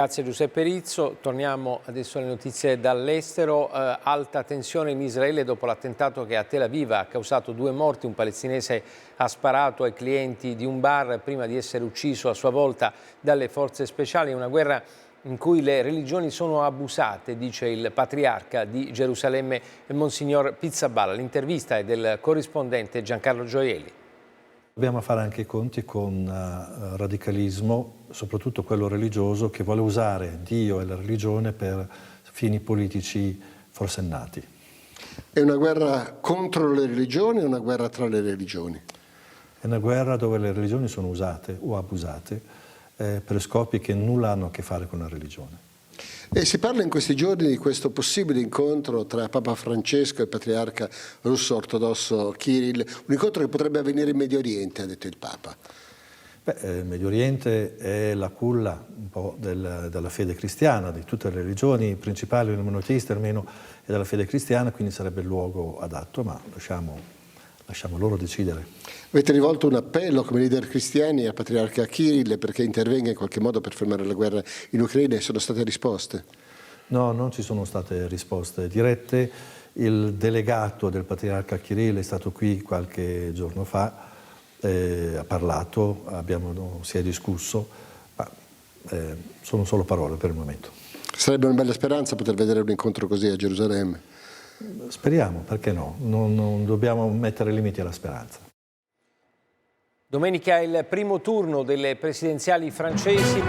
Grazie Giuseppe Rizzo, torniamo adesso alle notizie dall'estero. Alta tensione in Israele dopo l'attentato che a Tel Aviv ha causato 2 morti. Un palestinese ha sparato ai clienti di un bar prima di essere ucciso a sua volta dalle forze speciali. Una guerra in cui le religioni sono abusate, dice il patriarca di Gerusalemme, Monsignor Pizzaballa. L'intervista è del corrispondente Giancarlo Gioielli. Dobbiamo fare anche i conti con radicalismo, soprattutto quello religioso, che vuole usare Dio e la religione per fini politici forsennati. È una guerra contro le religioni o una guerra tra le religioni? È una guerra dove le religioni sono usate o abusate per scopi che nulla hanno a che fare con la religione. E si parla in questi giorni di questo possibile incontro tra Papa Francesco e il patriarca russo ortodosso Kirill, un incontro che potrebbe avvenire in Medio Oriente, ha detto il Papa. Il Medio Oriente è la culla un po' della fede cristiana, di tutte le religioni principali, le monoteiste almeno, e della fede cristiana, quindi sarebbe il luogo adatto, ma lasciamo loro decidere. Avete rivolto un appello come leader cristiani al patriarca Kirill perché intervenga in qualche modo per fermare la guerra in Ucraina e sono state risposte? No, non ci sono state risposte dirette. Il delegato del patriarca Kirill è stato qui qualche giorno fa, ha parlato, si è discusso, ma sono solo parole per il momento. Sarebbe una bella speranza poter vedere un incontro così a Gerusalemme? Speriamo, perché no? Non dobbiamo mettere limiti alla speranza. Domenica è il primo turno delle presidenziali francesi.